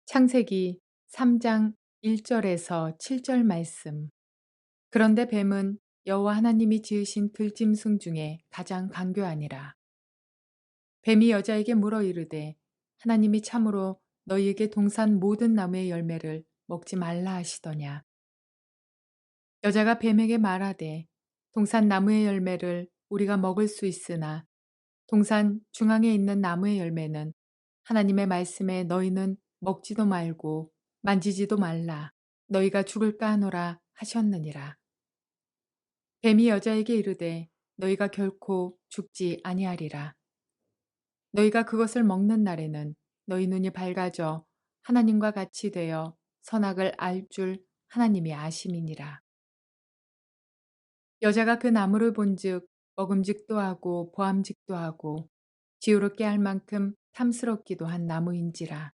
창세기 3장 1절에서 7절 말씀. 그런데 뱀은 여호와 하나님이 지으신 들짐승 중에 가장 간교하니라. 뱀이 여자에게 물어 이르되 하나님이 참으로 너희에게 동산 모든 나무의 열매를 먹지 말라 하시더냐. 여자가 뱀에게 말하되 동산 나무의 열매를 우리가 먹을 수 있으나 동산 중앙에 있는 나무의 열매는 하나님의 말씀에 너희는 먹지도 말고 만지지도 말라. 너희가 죽을까 하노라 하셨느니라. 뱀이 여자에게 이르되 너희가 결코 죽지 아니하리라. 너희가 그것을 먹는 날에는 너희 눈이 밝아져 하나님과 같이 되어 선악을 알 줄 하나님이 아심이니라. 여자가 그 나무를 본즉 먹음직도 하고 보암직도 하고 지혜롭게 할 만큼 탐스럽기도 한 나무인지라.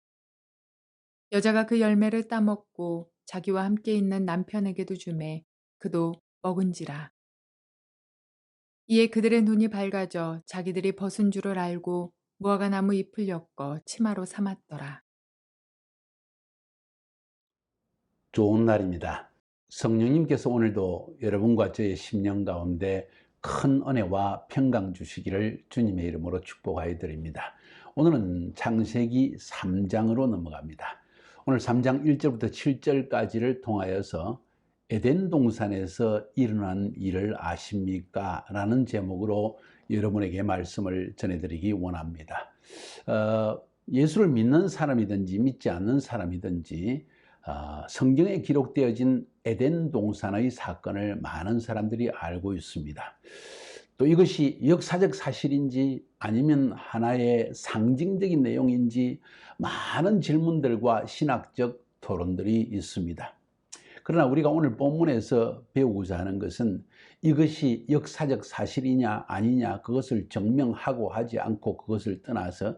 여자가 그 열매를 따먹고 자기와 함께 있는 남편에게도 주매 그도 먹은지라. 이에 그들의 눈이 밝아져 자기들이 벗은 줄을 알고 무화과 나무 잎을 엮어 치마로 삼았더라. 좋은 날입니다. 성령님께서 오늘도 여러분과 저의 심령 가운데 큰 은혜와 평강 주시기를 주님의 이름으로 축복하여 드립니다. 오늘은 창세기 3장으로 넘어갑니다. 오늘 3장 1절부터 7절까지를 통하여서 에덴 동산에서 일어난 일을 아십니까? 라는 제목으로 여러분에게 말씀을 전해드리기 원합니다. 예수를 믿는 사람이든지 믿지 않는 사람이든지 성경에 기록되어진 에덴 동산의 사건을 많은 사람들이 알고 있습니다. 또 이것이 역사적 사실인지 아니면 하나의 상징적인 내용인지 많은 질문들과 신학적 토론들이 있습니다. 그러나 우리가 오늘 본문에서 배우고자 하는 것은 이것이 역사적 사실이냐 아니냐 그것을 증명하고 하지 않고 그것을 떠나서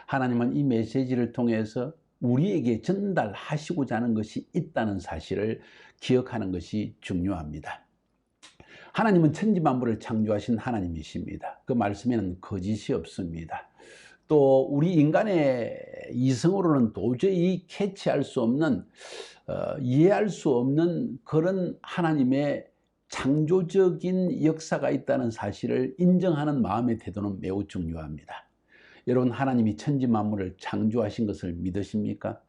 하나님은 이 메시지를 통해서 우리에게 전달하시고자 하는 것이 있다는 사실을 기억하는 것이 중요합니다. 하나님은 천지만물을 창조하신 하나님이십니다. 그 말씀에는 거짓이 없습니다. 또 우리 인간의 이성으로는 도저히 캐치할 수 없는 이해할 수 없는 그런 하나님의 창조적인 역사가 있다는 사실을 인정하는 마음의 태도는 매우 중요합니다. 여러분, 하나님이 천지만물을 창조하신 것을 믿으십니까?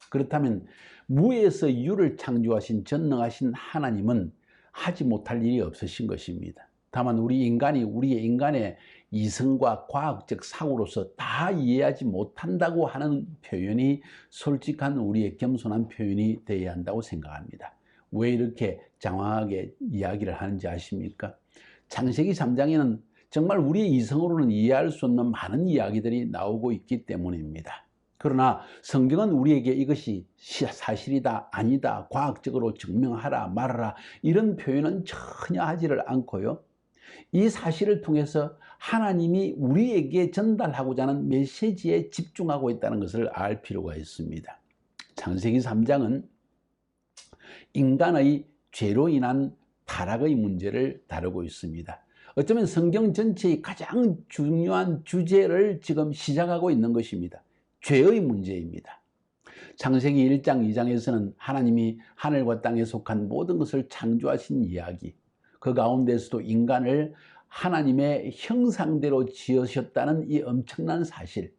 그렇다면 무에서 유를 창조하신 전능하신 하나님은 하지 못할 일이 없으신 것입니다. 다만 우리의 인간의 이성과 과학적 사고로서 다 이해하지 못한다고 하는 표현이 솔직한 우리의 겸손한 표현이 되어야 한다고 생각합니다. 왜 이렇게 장황하게 이야기를 하는지 아십니까? 창세기 3장에는 정말 우리의 이성으로는 이해할 수 없는 많은 이야기들이 나오고 있기 때문입니다. 그러나 성경은 우리에게 이것이 사실이다, 아니다, 과학적으로 증명하라, 말하라 이런 표현은 전혀 하지를 않고요. 이 사실을 통해서 하나님이 우리에게 전달하고자 하는 메시지에 집중하고 있다는 것을 알 필요가 있습니다. 창세기 3장은 인간의 죄로 인한 타락의 문제를 다루고 있습니다. 어쩌면 성경 전체의 가장 중요한 주제를 지금 시작하고 있는 것입니다. 죄의 문제입니다. 창세기 1장, 2장에서는 하나님이 하늘과 땅에 속한 모든 것을 창조하신 이야기, 그 가운데서도 인간을 하나님의 형상대로 지으셨다는 이 엄청난 사실,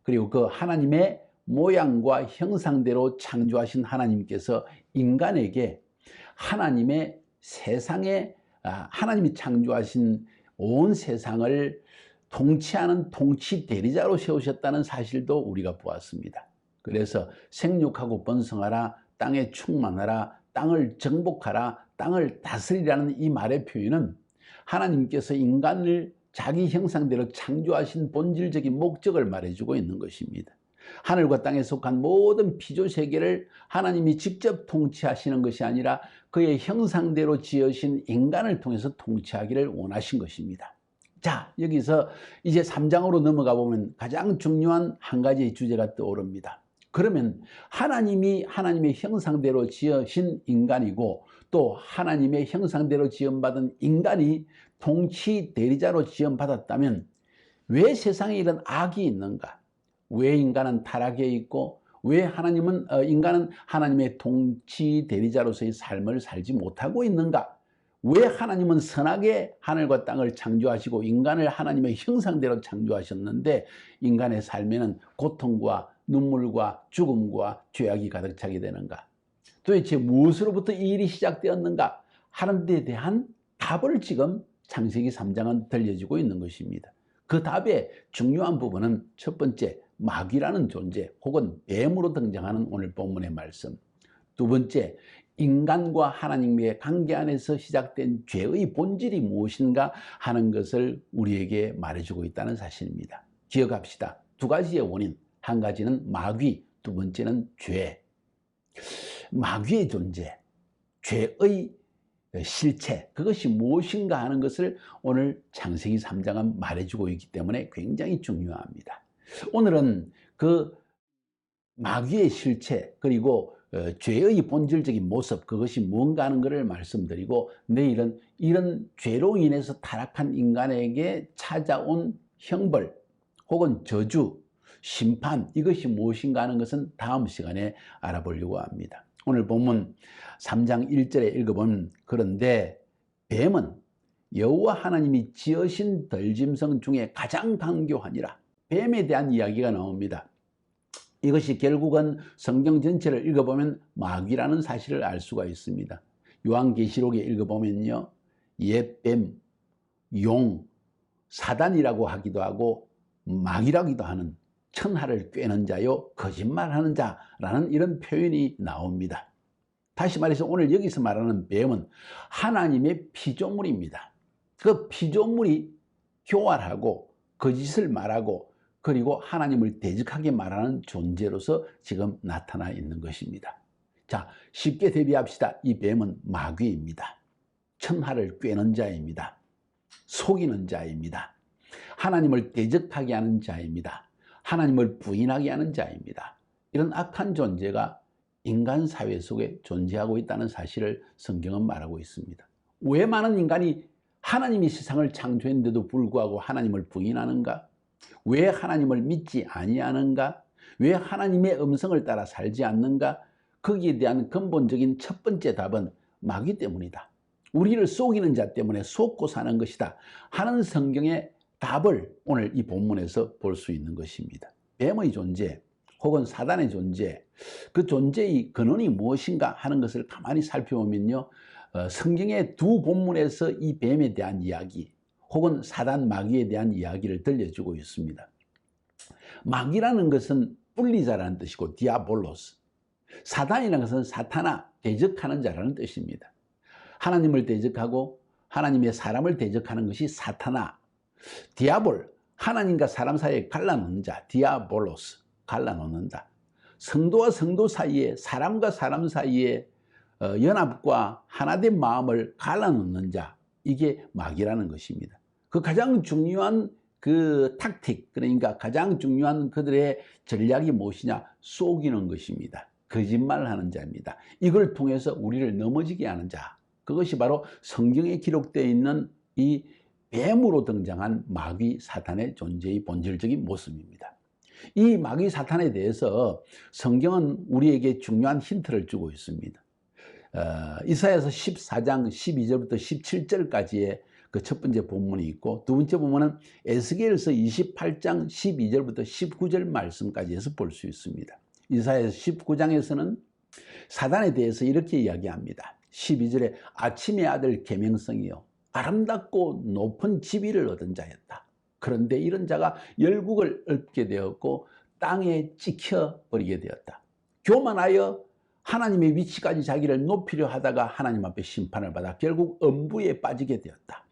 그리고 그 하나님의 모양과 형상대로 창조하신 하나님께서 인간에게 하나님의 세상에 하나님이 창조하신 온 세상을 통치하는 통치 대리자로 세우셨다는 사실도 우리가 보았습니다. 그래서 생육하고 번성하라, 땅에 충만하라, 땅을 정복하라, 땅을 다스리라는 이 말의 표현은 하나님께서 인간을 자기 형상대로 창조하신 본질적인 목적을 말해주고 있는 것입니다. 하늘과 땅에 속한 모든 피조세계를 하나님이 직접 통치하시는 것이 아니라 그의 형상대로 지으신 인간을 통해서 통치하기를 원하신 것입니다. 자, 여기서 이제 3장으로 넘어가 보면 가장 중요한 한 가지의 주제가 떠오릅니다. 그러면 하나님이 하나님의 형상대로 지으신 인간이고 또 하나님의 형상대로 지음받은 인간이 통치 대리자로 지음받았다면 왜 세상에 이런 악이 있는가? 왜 인간은 타락해 있고 왜 하나님은 인간은 하나님의 통치 대리자로서의 삶을 살지 못하고 있는가? 왜 하나님은 선하게 하늘과 땅을 창조하시고 인간을 하나님의 형상대로 창조하셨는데 인간의 삶에는 고통과 눈물과 죽음과 죄악이 가득 차게 되는가? 도대체 무엇으로부터 이 일이 시작되었는가 하는 데 대한 답을 지금 창세기 3장은 들려주고 있는 것입니다. 그 답의 중요한 부분은 첫 번째, 마귀라는 존재 혹은 뱀으로 등장하는 오늘 본문의 말씀. 두 번째, 인간과 하나님의 관계 안에서 시작된 죄의 본질이 무엇인가 하는 것을 우리에게 말해주고 있다는 사실입니다. 기억합시다. 두 가지의 원인, 한 가지는 마귀, 두 번째는 죄. 마귀의 존재, 죄의 실체, 그것이 무엇인가 하는 것을 오늘 창세기 3장은 말해주고 있기 때문에 굉장히 중요합니다. 오늘은 그 마귀의 실체 그리고 죄의 본질적인 모습, 그것이 무언가 하는 것을 말씀드리고, 내일은 이런 죄로 인해서 타락한 인간에게 찾아온 형벌 혹은 저주, 심판, 이것이 무엇인가 하는 것은 다음 시간에 알아보려고 합니다. 오늘 본문 3장 1절에 읽어보면, 그런데 뱀은 여호와 하나님이 지으신 들짐승 중에 가장 강교하니라. 뱀에 대한 이야기가 나옵니다. 이것이 결국은 성경 전체를 읽어보면 마귀라는 사실을 알 수가 있습니다. 요한계시록에 읽어보면요, 옛뱀, 용, 사단이라고 하기도 하고 마귀라기도 하는, 천하를 꿰는 자요 거짓말하는 자라는 이런 표현이 나옵니다. 다시 말해서 오늘 여기서 말하는 뱀은 하나님의 피조물입니다. 그 피조물이 교활하고 거짓을 말하고 그리고 하나님을 대적하게 말하는 존재로서 지금 나타나 있는 것입니다. 자, 쉽게 대비합시다. 이 뱀은 마귀입니다. 천하를 꿰는 자입니다. 속이는 자입니다. 하나님을 대적하게 하는 자입니다. 하나님을 부인하게 하는 자입니다. 이런 악한 존재가 인간 사회 속에 존재하고 있다는 사실을 성경은 말하고 있습니다. 왜 많은 인간이 하나님이 세상을 창조했는데도 불구하고 하나님을 부인하는가? 왜 하나님을 믿지 아니하는가? 왜 하나님의 음성을 따라 살지 않는가? 거기에 대한 근본적인 첫 번째 답은 마귀 때문이다. 우리를 속이는 자 때문에 속고 사는 것이다 하는 성경의 답을 오늘 이 본문에서 볼 수 있는 것입니다. 뱀의 존재 혹은 사단의 존재, 그 존재의 근원이 무엇인가 하는 것을 가만히 살펴보면요, 성경의 두 본문에서 이 뱀에 대한 이야기 혹은 사단 마귀에 대한 이야기를 들려주고 있습니다. 마귀라는 것은 분리자라는 뜻이고 디아볼로스, 사단이라는 것은 사타나, 대적하는 자라는 뜻입니다. 하나님을 대적하고 하나님의 사람을 대적하는 것이 사타나, 디아볼, 하나님과 사람 사이에 갈라놓는 자, 디아볼로스, 갈라놓는다. 성도와 성도 사이에, 사람과 사람 사이에 연합과 하나된 마음을 갈라놓는 자, 이게 마귀라는 것입니다. 그 가장 중요한 그 탁틱, 그러니까 가장 중요한 그들의 전략이 무엇이냐? 속이는 것입니다. 거짓말하는 자입니다. 이걸 통해서 우리를 넘어지게 하는 자, 그것이 바로 성경에 기록되어 있는 이 뱀으로 등장한 마귀 사탄의 존재의 본질적인 모습입니다. 이 마귀 사탄에 대해서 성경은 우리에게 중요한 힌트를 주고 있습니다. 이사야서 14장 12절부터 17절까지의 그 첫 번째 본문이 있고, 두 번째 본문은 에스겔서 28장 12절부터 19절 말씀까지 해서 볼 수 있습니다. 이사야서 19장에서는 사단에 대해서 이렇게 이야기합니다. 12절에 아침의 아들 계명성이요 아름답고 높은 지위를 얻은 자였다. 그런데 이런 자가 열국을 읊게 되었고 땅에 찍혀버리게 되었다. 교만하여 하나님의 위치까지 자기를 높이려 하다가 하나님 앞에 심판을 받아 결국 엄부에 빠지게 되었다.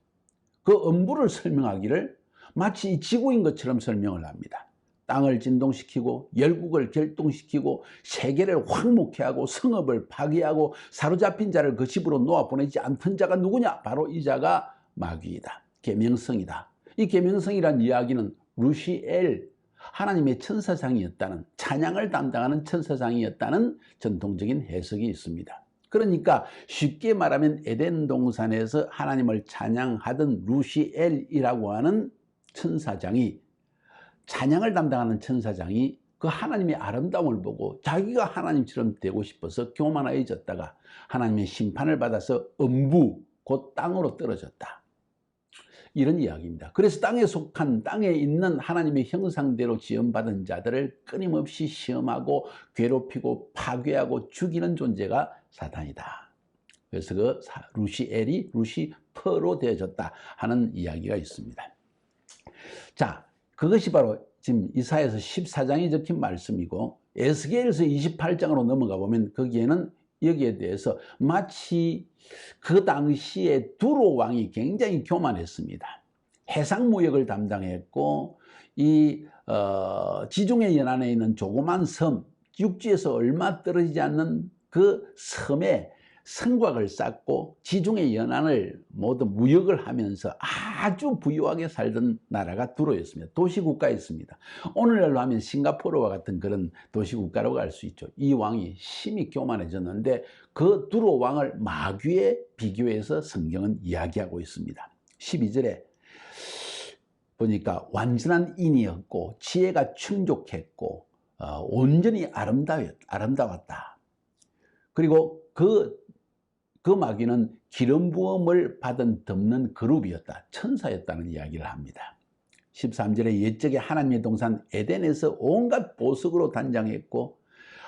그 엄부를 설명하기를 마치 이 지구인 것처럼 설명을 합니다. 땅을 진동시키고 열국을 결동시키고 세계를 황무케 하고 성읍을 파괴하고 사로잡힌 자를 그 집으로 놓아보내지 않던 자가 누구냐? 바로 이 자가 마귀이다. 계명성이다. 이 계명성이란 이야기는 루시엘, 하나님의 천사장이었다는, 찬양을 담당하는 천사장이었다는 전통적인 해석이 있습니다. 그러니까 쉽게 말하면 에덴 동산에서 하나님을 찬양하던 루시엘이라고 하는 천사장이, 찬양을 담당하는 천사장이 그 하나님의 아름다움을 보고 자기가 하나님처럼 되고 싶어서 교만해졌다가 하나님의 심판을 받아서 음부 곧 땅으로 떨어졌다. 이런 이야기입니다. 그래서 땅에 속한, 땅에 있는 하나님의 형상대로 지음받은 자들을 끊임없이 시험하고 괴롭히고 파괴하고 죽이는 존재가 사탄이다. 그래서 그 루시엘이 루시퍼로 되어졌다 하는 이야기가 있습니다. 자, 그것이 바로 지금 이사야서 14장에 적힌 말씀이고, 에스겔서 28장으로 넘어가 보면 거기에는 여기에 대해서 마치 그 당시에 두로 왕이 굉장히 교만했습니다. 해상 무역을 담당했고, 이 지중해 연안에 있는 조그만 섬, 육지에서 얼마 떨어지지 않는 그 섬에 성곽을 쌓고 지중해 연안을 모두 무역을 하면서 아주 부유하게 살던 나라가 두로였습니다. 도시국가였습니다. 오늘날로 하면 싱가포르와 같은 그런 도시국가라고 할 수 있죠. 이 왕이 심히 교만해졌는데 그 두로 왕을 마귀에 비교해서 성경은 이야기하고 있습니다. 12절에 보니까 완전한 인이었고 지혜가 충족했고 온전히 아름다웠다. 그리고 그 마귀는 기름 부음을 받은 덮는 그룹이었다. 천사였다는 이야기를 합니다. 13절에 옛적에 하나님의 동산 에덴에서 온갖 보석으로 단장했고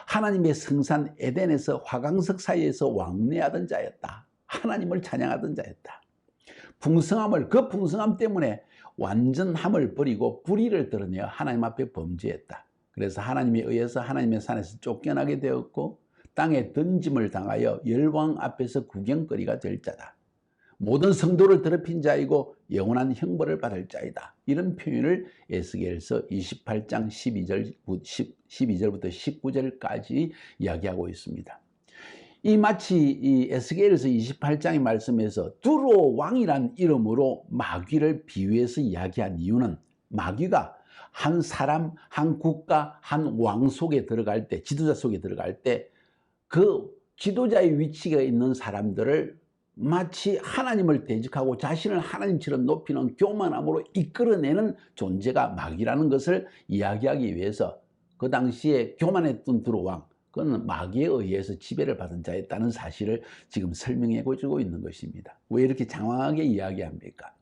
하나님의 성산 에덴에서 화강석 사이에서 왕래하던 자였다. 하나님을 찬양하던 자였다. 그 풍성함 때문에 완전함을 버리고 불의를 드러내어 하나님 앞에 범죄했다. 그래서 하나님에 의해서 하나님의 산에서 쫓겨나게 되었고 땅에 던짐을 당하여 열왕 앞에서 구경거리가 될 자다. 모든 성도를 더럽힌 자이고 영원한 형벌을 받을 자이다. 이런 표현을 에스겔서 28장 12절부터 19절까지 이야기하고 있습니다. 이 마치 이 에스겔서 28장의 말씀에서 두로 왕이란 이름으로 마귀를 비유해서 이야기한 이유는 마귀가 한 사람, 한 국가, 한 왕 속에 들어갈 때, 지도자 속에 들어갈 때 그 지도자의 위치가 있는 사람들을 마치 하나님을 대적하고 자신을 하나님처럼 높이는 교만함으로 이끌어내는 존재가 마귀라는 것을 이야기하기 위해서 그 당시에 교만했던 두로 왕, 그는 마귀에 의해서 지배를 받은 자였다는 사실을 지금 설명해 주고 있는 것입니다. 왜 이렇게 장황하게 이야기합니까?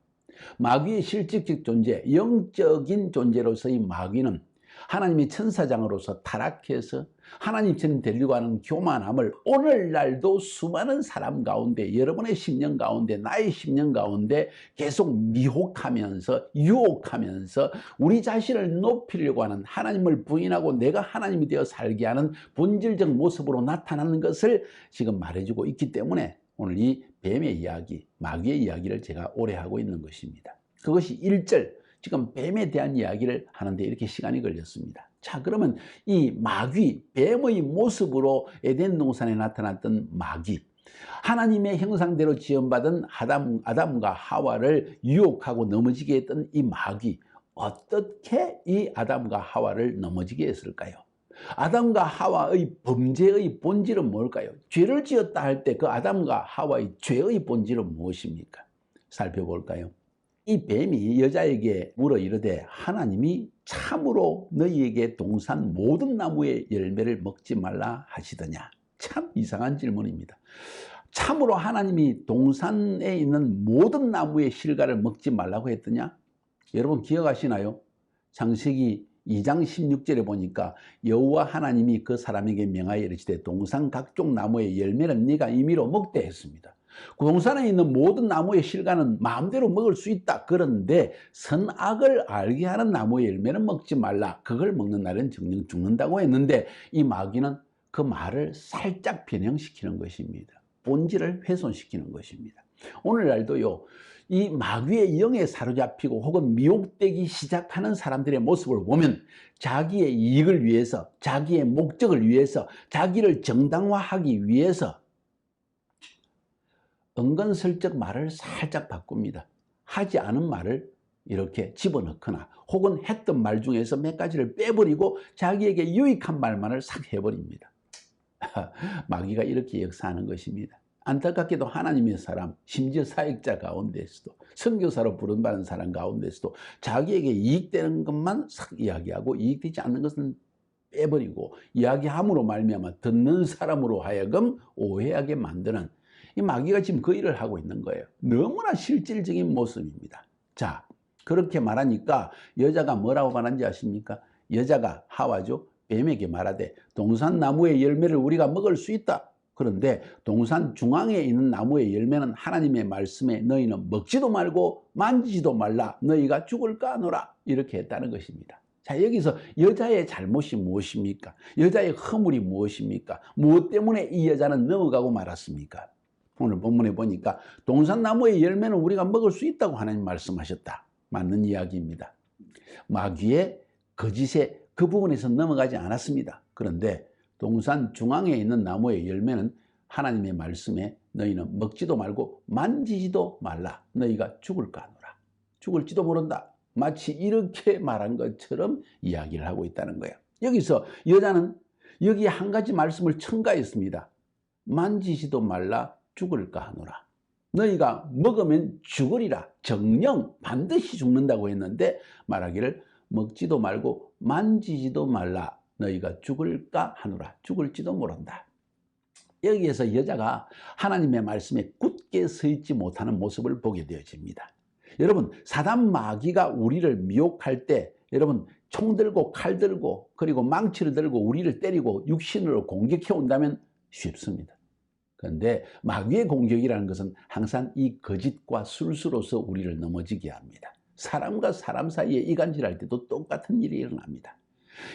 마귀의 실질적 존재, 영적인 존재로서의 마귀는 하나님의 천사장으로서 타락해서 하나님처럼 되려고 하는 교만함을 오늘날도 수많은 사람 가운데, 여러분의 심령 가운데, 나의 심령 가운데 계속 미혹하면서 유혹하면서 우리 자신을 높이려고 하는, 하나님을 부인하고 내가 하나님이 되어 살게 하는 본질적 모습으로 나타나는 것을 지금 말해주고 있기 때문에 오늘 이 뱀의 이야기, 마귀의 이야기를 제가 오래 하고 있는 것입니다. 그것이 1절, 지금 뱀에 대한 이야기를 하는데 이렇게 시간이 걸렸습니다. 자, 그러면 이 마귀, 뱀의 모습으로 에덴 동산에 나타났던 마귀, 하나님의 형상대로 지음받은 아담과 하와를 유혹하고 넘어지게 했던 이 마귀, 어떻게 이 아담과 하와를 넘어지게 했을까요? 아담과 하와의 범죄의 본질은 뭘까요? 죄를 지었다 할 때 그 아담과 하와의 죄의 본질은 무엇입니까? 살펴볼까요? 이 뱀이 여자에게 물어 이르되 하나님이 참으로 너희에게 동산 모든 나무의 열매를 먹지 말라 하시더냐? 참 이상한 질문입니다. 참으로 하나님이 동산에 있는 모든 나무의 실과를 먹지 말라고 했더냐? 여러분 기억하시나요? 창세기 2장 16절에 보니까 여호와 하나님이 그 사람에게 명하여 이르시되 동산 각종 나무의 열매는 네가 임의로 먹되 했습니다. 그 동산에 있는 모든 나무의 실과는 마음대로 먹을 수 있다. 그런데 선악을 알게 하는 나무의 열매는 먹지 말라. 그걸 먹는 날은 정령 죽는다고 했는데 이 마귀는 그 말을 살짝 변형시키는 것입니다. 본질을 훼손시키는 것입니다. 오늘날도요, 이 마귀의 영에 사로잡히고 혹은 미혹되기 시작하는 사람들의 모습을 보면 자기의 이익을 위해서, 자기의 목적을 위해서, 자기를 정당화하기 위해서 은근슬쩍 말을 살짝 바꿉니다. 하지 않은 말을 이렇게 집어넣거나 혹은 했던 말 중에서 몇 가지를 빼버리고 자기에게 유익한 말만을 싹 해버립니다. 마귀가 이렇게 역사하는 것입니다. 안타깝게도 하나님의 사람, 심지어 사역자 가운데서도, 선교사로 부름받은 사람 가운데서도 자기에게 이익되는 것만 싹 이야기하고 이익되지 않는 것은 빼버리고 이야기함으로 말미암아 듣는 사람으로 하여금 오해하게 만드는 이 마귀가 지금 그 일을 하고 있는 거예요. 너무나 실질적인 모습입니다. 자, 그렇게 말하니까 여자가 뭐라고 말한지 아십니까? 여자가 하와죠. 뱀에게 말하되 동산나무의 열매를 우리가 먹을 수 있다. 그런데 동산 중앙에 있는 나무의 열매는 하나님의 말씀에 너희는 먹지도 말고 만지지도 말라. 너희가 죽을까 하노라. 이렇게 했다는 것입니다. 자, 여기서 여자의 잘못이 무엇입니까? 여자의 허물이 무엇입니까? 무엇 때문에 이 여자는 넘어가고 말았습니까? 오늘 본문에 보니까 동산나무의 열매는 우리가 먹을 수 있다고 하나님 말씀하셨다. 맞는 이야기입니다. 마귀의 거짓에 그 부분에서 넘어가지 않았습니다. 그런데 동산 중앙에 있는 나무의 열매는 하나님의 말씀에 너희는 먹지도 말고 만지지도 말라. 너희가 죽을까 하노라. 죽을지도 모른다. 마치 이렇게 말한 것처럼 이야기를 하고 있다는 거예요. 여기서 여자는 여기에 한 가지 말씀을 첨가했습니다. 만지지도 말라. 죽을까 하노라. 너희가 먹으면 죽으리라. 정령 반드시 죽는다고 했는데 말하기를 먹지도 말고 만지지도 말라. 너희가 죽을까 하노라. 죽을지도 모른다. 여기에서 여자가 하나님의 말씀에 굳게 서 있지 못하는 모습을 보게 되어집니다. 여러분, 사단 마귀가 우리를 미혹할 때 여러분 총 들고 칼 들고 그리고 망치를 들고 우리를 때리고 육신으로 공격해 온다면 쉽습니다. 그런데 마귀의 공격이라는 것은 항상 이 거짓과 술수로서 우리를 넘어지게 합니다. 사람과 사람 사이에 이간질할 때도 똑같은 일이 일어납니다.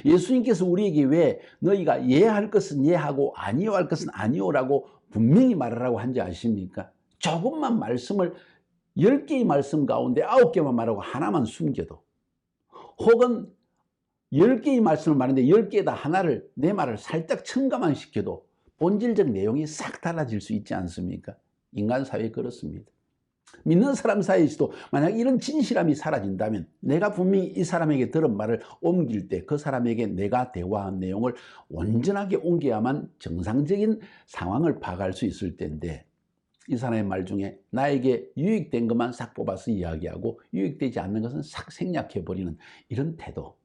예수님께서 우리에게 왜 너희가 예할 것은 예하고 아니요 할 것은 아니요라고 분명히 말하라고 한지 아십니까? 조금만 말씀을 10개의 말씀 가운데 9개만 말하고 하나만 숨겨도, 혹은 10개의 말씀을 말하는데 10개에다 하나를 내 말을 살짝 첨가만 시켜도 본질적 내용이 싹 달라질 수 있지 않습니까? 인간 사회에 그렇습니다. 믿는 사람 사이에서도 만약 이런 진실함이 사라진다면 내가 분명히 이 사람에게 들은 말을 옮길 때 그 사람에게 내가 대화한 내용을 온전하게 옮겨야만 정상적인 상황을 파악할 수 있을 텐데, 이 사람의 말 중에 나에게 유익된 것만 싹 뽑아서 이야기하고 유익되지 않는 것은 싹 생략해버리는 이런 태도,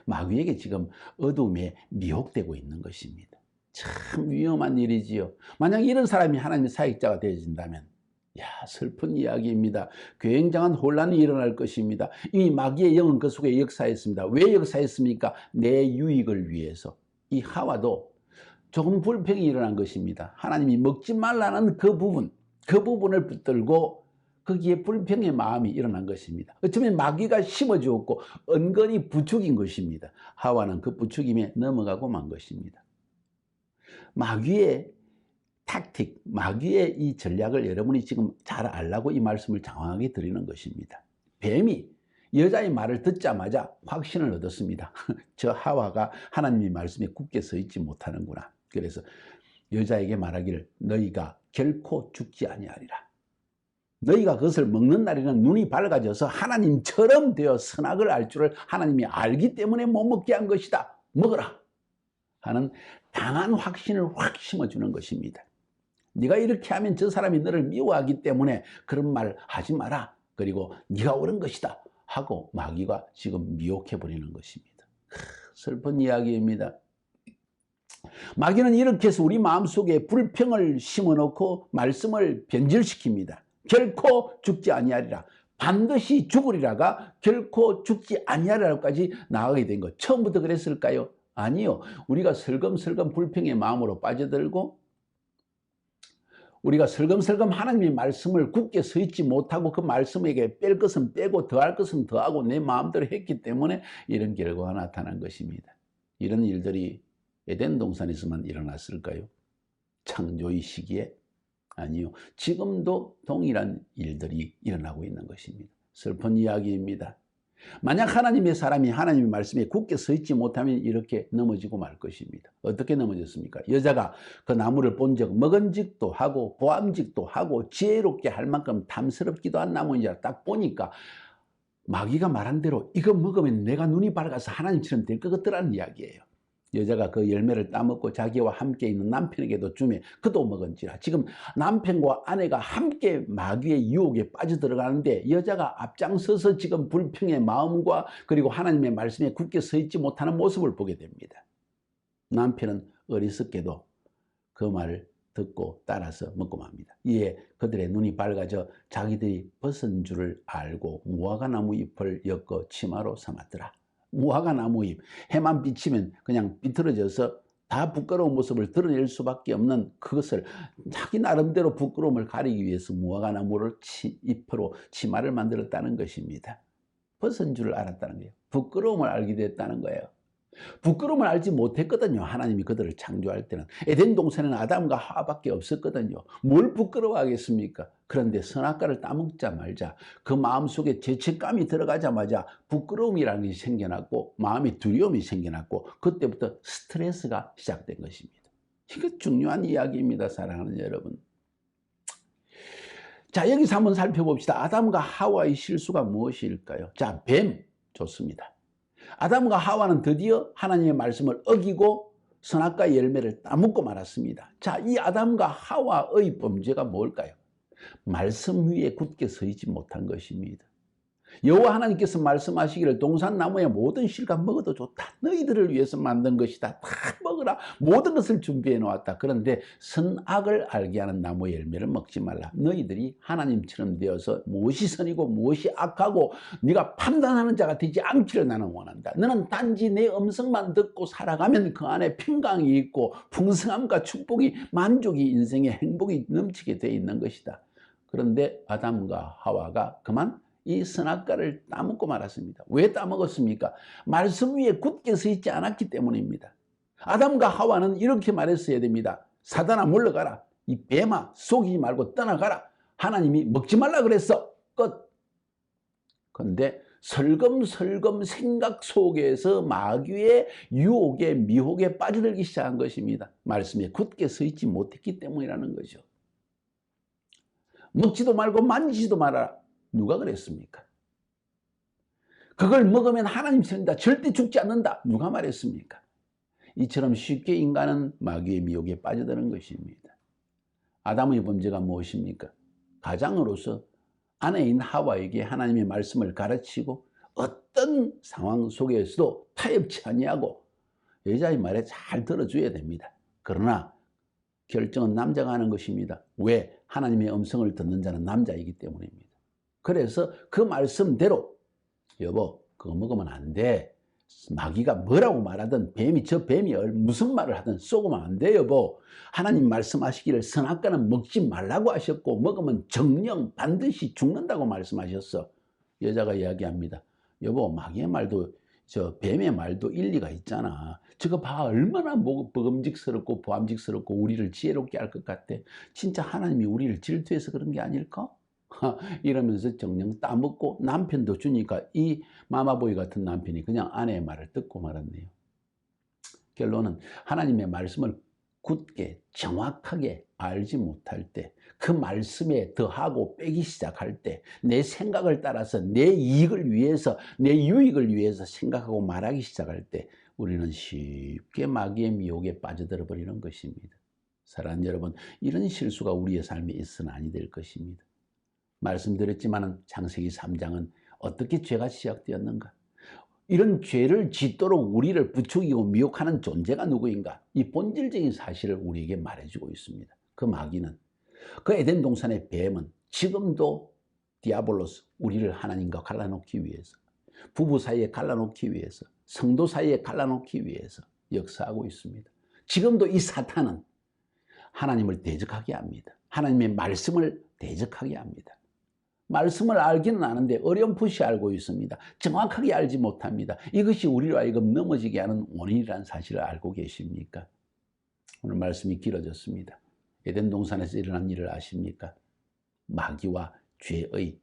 마귀에게 지금 어둠에 미혹되고 있는 것입니다. 참 위험한 일이지요. 만약 이런 사람이 하나님의 사역자가 되어진다면 슬픈 이야기입니다. 굉장한 혼란이 일어날 것입니다. 이 마귀의 영은 그 속에 역사했습니다. 왜 역사했습니까? 내 유익을 위해서. 이 하와도 조금 불평이 일어난 것입니다. 하나님이 먹지 말라는 그 부분을 붙들고 거기에 불평의 마음이 일어난 것입니다. 어쩌면 마귀가 심어주었고 은근히 부추긴 것입니다. 하와는 그 부추김에 넘어가고 만 것입니다. 마귀의 택틱, 마귀의 이 전략을 여러분이 지금 잘 알라고 이 말씀을 장황하게 드리는 것입니다. 뱀이 여자의 말을 듣자마자 확신을 얻었습니다. 저 하와가 하나님의 말씀에 굳게 서 있지 못하는구나. 그래서 여자에게 말하기를 너희가 결코 죽지 아니하리라. 너희가 그것을 먹는 날에는 눈이 밝아져서 하나님처럼 되어 선악을 알 줄을 하나님이 알기 때문에 못 먹게 한 것이다. 먹어라 하는 강한 확신을 확 심어주는 것입니다. 네가 이렇게 하면 저 사람이 너를 미워하기 때문에 그런 말 하지 마라. 그리고 네가 옳은 것이다 하고 마귀가 지금 미혹해버리는 것입니다. 슬픈 이야기입니다. 마귀는 이렇게 해서 우리 마음속에 불평을 심어놓고 말씀을 변질시킵니다. 결코 죽지 아니하리라. 반드시 죽으리라가 결코 죽지 아니하리라까지 나가게 된 것. 처음부터 그랬을까요? 아니요. 우리가 슬금슬금 불평의 마음으로 빠져들고 우리가 슬금슬금 하나님의 말씀을 굳게 서 있지 못하고 그 말씀에게 뺄 것은 빼고 더할 것은 더하고 내 마음대로 했기 때문에 이런 결과가 나타난 것입니다. 이런 일들이 에덴 동산에서만 일어났을까요? 창조의 시기에? 아니요. 지금도 동일한 일들이 일어나고 있는 것입니다. 슬픈 이야기입니다. 만약 하나님의 사람이 하나님의 말씀에 굳게 서 있지 못하면 이렇게 넘어지고 말 것입니다. 어떻게 넘어졌습니까? 여자가 그 나무를 본 적, 먹은 적도 하고 보암직도 하고 지혜롭게 할 만큼 탐스럽기도 한 나무인지 딱 보니까 마귀가 말한 대로 이거 먹으면 내가 눈이 밝아서 하나님처럼 될 것 같더라는 이야기예요. 여자가 그 열매를 따먹고 자기와 함께 있는 남편에게도 주매 그도 먹은지라. 지금 남편과 아내가 함께 마귀의 유혹에 빠져들어가는데 여자가 앞장서서 지금 불평의 마음과 그리고 하나님의 말씀에 굳게 서 있지 못하는 모습을 보게 됩니다. 남편은 어리석게도 그 말을 듣고 따라서 먹고 맙니다. 이에 그들의 눈이 밝아져 자기들이 벗은 줄을 알고 무화과나무 잎을 엮어 치마로 삼았더라. 무화과나무 잎, 해만 비치면 그냥 비틀어져서 다 부끄러운 모습을 드러낼 수밖에 없는 그것을 자기 나름대로 부끄러움을 가리기 위해서 무화과나무를 잎으로 치마를 만들었다는 것입니다. 벗은 줄을 알았다는 거예요. 부끄러움을 알게 됐다는 거예요. 부끄러움을 알지 못했거든요. 하나님이 그들을 창조할 때는. 에덴 동산에는 아담과 하와밖에 없었거든요. 뭘 부끄러워하겠습니까? 그런데 선악과를 따먹자 말자 그 마음속에 죄책감이 들어가자마자 부끄러움이라는 것이 생겨났고 마음의 두려움이 생겨났고 그때부터 스트레스가 시작된 것입니다. 이거 중요한 이야기입니다. 사랑하는 여러분. 자, 여기서 한번 살펴봅시다. 아담과 하와의 실수가 무엇일까요? 자, 뱀 좋습니다. 아담과 하와는 드디어 하나님의 말씀을 어기고 선악과의 열매를 따먹고 말았습니다. 자, 이 아담과 하와의 범죄가 뭘까요? 말씀 위에 굳게 서 있지 못한 것입니다. 여호와 하나님께서 말씀하시기를 동산나무의 모든 실과 먹어도 좋다. 너희들을 위해서 만든 것이다. 다 먹으라. 모든 것을 준비해 놓았다. 그런데 선악을 알게 하는 나무의 열매를 먹지 말라. 너희들이 하나님처럼 되어서 무엇이 선이고 무엇이 악하고 네가 판단하는 자가 되지 않기를 나는 원한다. 너는 단지 내 음성만 듣고 살아가면 그 안에 평강이 있고 풍성함과 축복이 만족이 인생의 행복이 넘치게 되어 있는 것이다. 그런데 아담과 하와가 그만 이 선악과를 따먹고 말았습니다. 왜 따먹었습니까? 말씀 위에 굳게 서 있지 않았기 때문입니다. 아담과 하와는 이렇게 말했어야 됩니다. 사단아 물러가라. 이 뱀아 속이지 말고 떠나가라. 하나님이 먹지 말라 그랬어. 끝. 그런데 설금설금 생각 속에서 마귀의 유혹에 미혹에 빠져들기 시작한 것입니다. 말씀에 굳게 서 있지 못했기 때문이라는 거죠. 먹지도 말고 만지지도 말아라. 누가 그랬습니까? 그걸 먹으면 하나님 생긴다. 절대 죽지 않는다. 누가 말했습니까? 이처럼 쉽게 인간은 마귀의 미혹에 빠져드는 것입니다. 아담의 범죄가 무엇입니까? 가장으로서 아내인 하와에게 하나님의 말씀을 가르치고 어떤 상황 속에서도 타협치 아니하고 여자의 말에 잘 들어줘야 됩니다. 그러나 결정은 남자가 하는 것입니다. 왜? 하나님의 음성을 듣는 자는 남자이기 때문입니다. 그래서 그 말씀대로 여보 그거 먹으면 안 돼. 마귀가 뭐라고 말하든 저 뱀이 무슨 말을 하든 쏘고면 안 돼 여보. 하나님 말씀하시기를 선악과는 먹지 말라고 하셨고 먹으면 정령 반드시 죽는다고 말씀하셨어. 여자가 이야기합니다. 여보 마귀의 말도 저 뱀의 말도 일리가 있잖아. 저거 봐 얼마나 먹음직스럽고 보암직스럽고 우리를 지혜롭게 할 것 같아. 진짜 하나님이 우리를 질투해서 그런 게 아닐까? 이러면서 정녕 따먹고 남편도 주니까 이 마마보이 같은 남편이 그냥 아내의 말을 듣고 말았네요. 결론은 하나님의 말씀을 굳게 정확하게 알지 못할 때 그 말씀에 더하고 빼기 시작할 때 내 생각을 따라서 내 이익을 위해서 내 유익을 위해서 생각하고 말하기 시작할 때 우리는 쉽게 마귀의 미혹에 빠져들어 버리는 것입니다. 사랑하는 여러분, 이런 실수가 우리의 삶에 있어서는 아니 될 것입니다. 말씀드렸지만 창세기 3장은 어떻게 죄가 시작되었는가? 이런 죄를 짓도록 우리를 부추기고 미혹하는 존재가 누구인가? 이 본질적인 사실을 우리에게 말해주고 있습니다. 그 마귀는, 그 에덴 동산의 뱀은 지금도 디아볼로스, 우리를 하나님과 갈라놓기 위해서, 부부 사이에 갈라놓기 위해서, 성도 사이에 갈라놓기 위해서 역사하고 있습니다. 지금도 이 사탄은 하나님을 대적하게 합니다. 하나님의 말씀을 대적하게 합니다. 말씀을 알기는 아는데 어렴풋이 알고 있습니다. 정확하게 알지 못합니다. 이것이 우리로 하여금 넘어지게 하는 원인이라는 사실을 알고 계십니까? 오늘 말씀이 길어졌습니다. 에덴 동산에서 일어난 일을 아십니까? 마귀와 죄의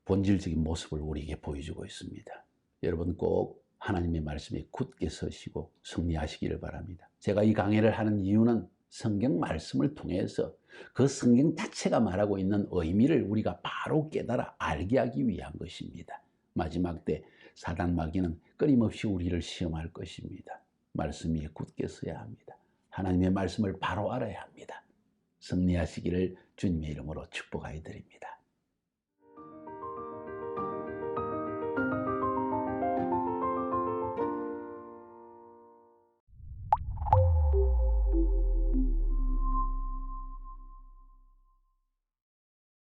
본질적인 모습을 우리에게 보여주고 있습니다. 여러분 꼭 하나님의 말씀에 굳게 서시고 승리하시기를 바랍니다. 제가 이 강의를 하는 이유는 성경 말씀을 통해서 그 성경 자체가 말하고 있는 의미를 우리가 바로 깨달아 알게 하기 위한 것입니다. 마지막 때 사단 마귀는 끊임없이 우리를 시험할 것입니다. 말씀 위에 굳게 서야 합니다. 하나님의 말씀을 바로 알아야 합니다. 승리하시기를 주님의 이름으로 축복하여 드립니다.